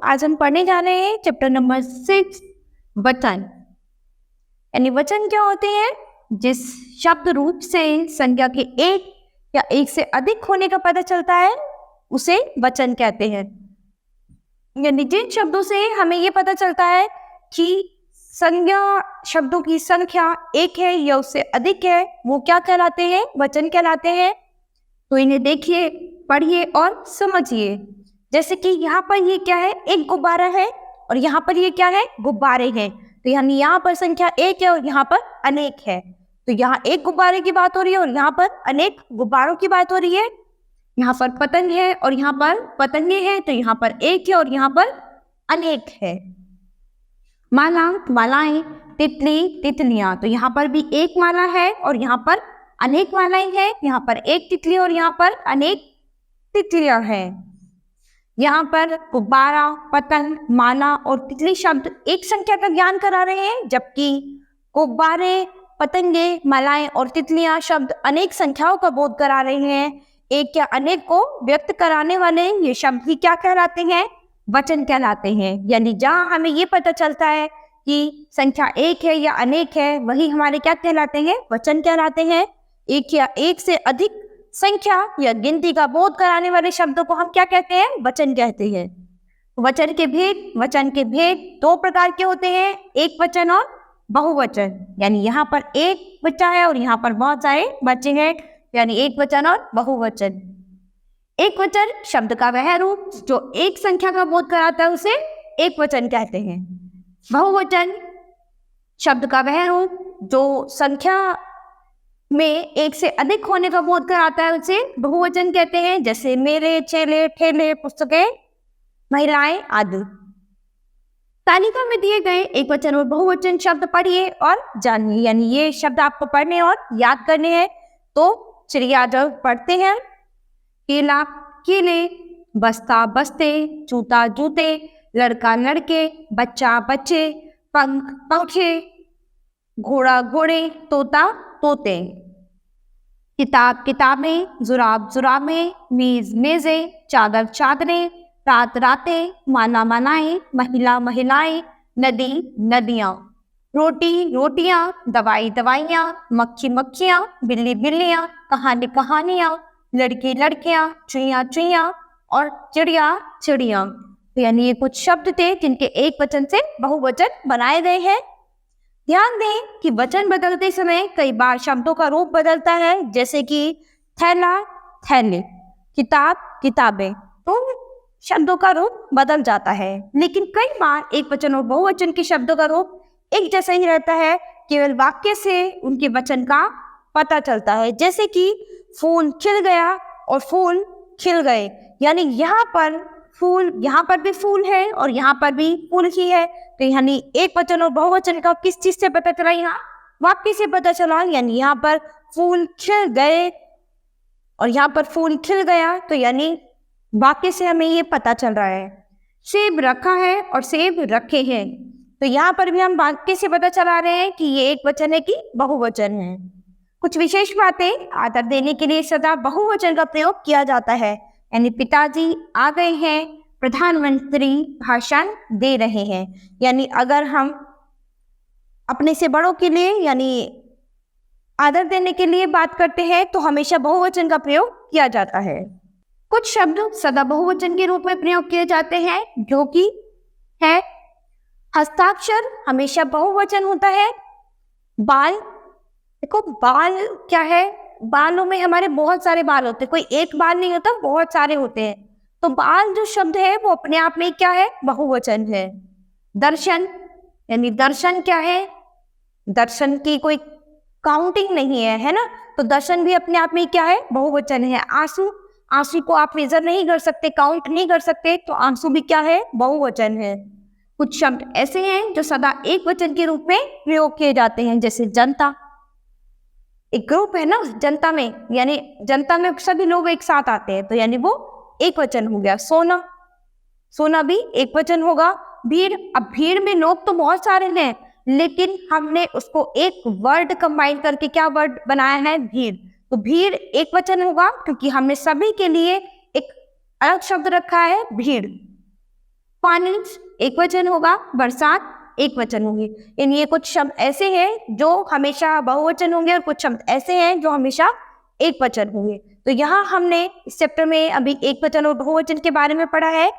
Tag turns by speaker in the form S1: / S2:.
S1: आज हम पढ़ने जा रहे हैं चैप्टर नंबर 6 वचन। यानी वचन क्या होते हैं? जिस शब्द रूप से संज्ञा के एक या एक से अधिक होने का पता चलता है उसे वचन कहते हैं। यानी जिन शब्दों से हमें ये पता चलता है कि संज्ञा शब्दों की संख्या एक है या उससे अधिक है, वो क्या कहलाते हैं? वचन कहलाते हैं। तो इन्हें देखिए, पढ़िए और समझिए। जैसे कि यहाँ पर ये क्या है? एक गुब्बारा है और यहाँ पर ये क्या है? गुब्बारे हैं। तो यानी यहाँ पर संख्या एक है और यहाँ पर अनेक है। तो यहाँ एक गुब्बारे की बात हो रही है और यहाँ पर अनेक गुब्बारों की बात हो रही है। यहाँ पर पतंग है और यहाँ पर पतंगे हैं। तो यहाँ पर एक है और यहाँ पर अनेक है। माला, मालाएं, तितली, तितलियां। तो यहाँ पर भी एक माला है और यहाँ पर अनेक मालाएं हैं। यहाँ पर एक तितली और यहाँ पर अनेक तितलियां हैं। यहाँ पर गुब्बारा, पतंग, माला और तितली शब्द एक संख्या का ज्ञान करा रहे हैं, जबकि गुब्बारे, पतंगे, मालाएं और तितलियां शब्द अनेक संख्याओं का बोध करा रहे हैं। एक या अनेक को व्यक्त कराने वाले ये शब्द ही क्या कहलाते हैं? वचन कहलाते हैं। यानी जहाँ हमें ये पता चलता है कि संख्या एक है या अनेक है, वही हमारे क्या कहलाते हैं? वचन कहलाते हैं। एक या एक से अधिक संख्या या गिनती का बोध कराने वाले शब्दों को हम क्या कहते हैं? वचन कहते हैं। वचन के भेद दो प्रकार के होते हैं, एक वचन और बहुवचन। यानी यहाँ पर एक बच्चा है और यहाँ पर बहुत सारे बच्चे हैं, यानी एक वचन और बहुवचन। एक वचन शब्द का वह रूप जो एक संख्या का बोध कराता है उसे एक वचन कहते हैं। बहुवचन शब्द का वह रूप जो संख्या में एक से अधिक होने का बोध कराता है उसे बहुवचन कहते हैं। जैसे मेरे, चेले, ठेले, पुस्तकें, महिलाएं आदि। तालिका में दिए गए एक वचन और बहुवचन शब्द पढ़िए और जानिए। यानी ये शब्द आपको पढ़ने और याद करने हैं। तो चलिए आज पढ़ते हैं। केला, केले, बस्ता, बस्ते, जूता, जूते, लड़का, लड़के, बच्चा, बच्चे, पंख, पंखे, घोड़ा, घोड़े, तोता, तोते। किताब, किताबें, जुराब, जुराबें, मेज, मेजें, चादर, चादरें, रात, रातें, माला, मालाएं, महिला, महिलाएं, नदी, नदियां, रोटी, रोटियां, दवाई, दवाइयां, मक्खी, मक्खियां, बिल्ली, बिल्लियां, कहानी, कहानियां, लड़की, लड़कियां, चुईया, चुईया और चिड़िया, चिड़िया। तो यानी ये कुछ शब्द थे जिनके एक वचन से बहुवचन बनाए गए हैं। ध्यान दें कि वचन बदलते समय कई बार शब्दों का रूप बदलता है, जैसे कि थैला, थैले, किताब, किताबें। तो शब्दों का रूप बदल जाता है, लेकिन कई बार एक वचन और बहुवचन के शब्दों का रूप एक जैसा ही रहता है। केवल वाक्य से उनके वचन का पता चलता है। जैसे कि फूल खिल गया और फूल खिल गए। यानी यहाँ पर फूल, यहाँ पर भी फूल है और यहाँ पर भी फूल ही है। तो यानी एक वचन और बहुवचन का किस चीज से पता चला? यहाँ वाक्य से पता चला। यानी यहाँ पर फूल खिल गए और यहाँ पर फूल खिल गया। तो यानी वाक्य से हमें ये पता चल रहा है। सेब रखा है और सेब रखे हैं। तो यहाँ पर भी हम वाक्य से पता चला रहे हैं कि ये एक वचन है कि बहुवचन है। कुछ विशेष बातें, आदर देने के लिए सदा बहुवचन का प्रयोग किया जाता है। यानी पिताजी आ गए हैं, प्रधानमंत्री भाषण दे रहे हैं। यानी अगर हम अपने से बड़ों के लिए यानी आदर देने के लिए बात करते हैं तो हमेशा बहुवचन का प्रयोग किया जाता है। कुछ शब्द सदा बहुवचन के रूप में प्रयोग किए जाते हैं, जो कि है हस्ताक्षर, हमेशा बहुवचन होता है। बाल, देखो बाल क्या है? बालों में हमारे बहुत सारे बाल होते हैं, कोई एक बाल नहीं होता, बहुत सारे होते हैं। तो बाल जो शब्द है वो अपने आप में क्या है? बहुवचन है। दर्शन, यानी दर्शन क्या है? दर्शन की कोई काउंटिंग नहीं है, है ना? तो दर्शन भी अपने आप में क्या है? बहुवचन है। आंसू, आंसू को आप मेजर नहीं कर सकते, काउंट नहीं कर सकते, तो आंसू भी क्या है? बहुवचन है। कुछ शब्द ऐसे हैं जो सदा एक वचन के रूप में प्रयोग किए जाते हैं, जैसे जनता। एक ग्रुप है ना जनता में, यानी जनता में सभी लोग एक साथ आते हैं, तो यानी वो एक वचन हो गया। सोना, सोना भी एक वचन होगा। भीड़, अब भीड़ में लोग तो बहुत सारे हैं, लेकिन हमने उसको एक वर्ड कंबाइन करके क्या वर्ड बनाया है? भीड़। तो भीड़ एक वचन होगा क्योंकि हमने सभी के लिए एक अलग शब्द रखा है, भीड़। पानी एक वचन होगा, बरसात एक वचन होगी। यानी ये कुछ शब्द ऐसे हैं जो हमेशा बहुवचन होंगे और कुछ शब्द ऐसे हैं जो हमेशा एक वचन होंगे। तो यहाँ हमने इस चैप्टर में अभी एक वचन और बहुवचन के बारे में पढ़ा है।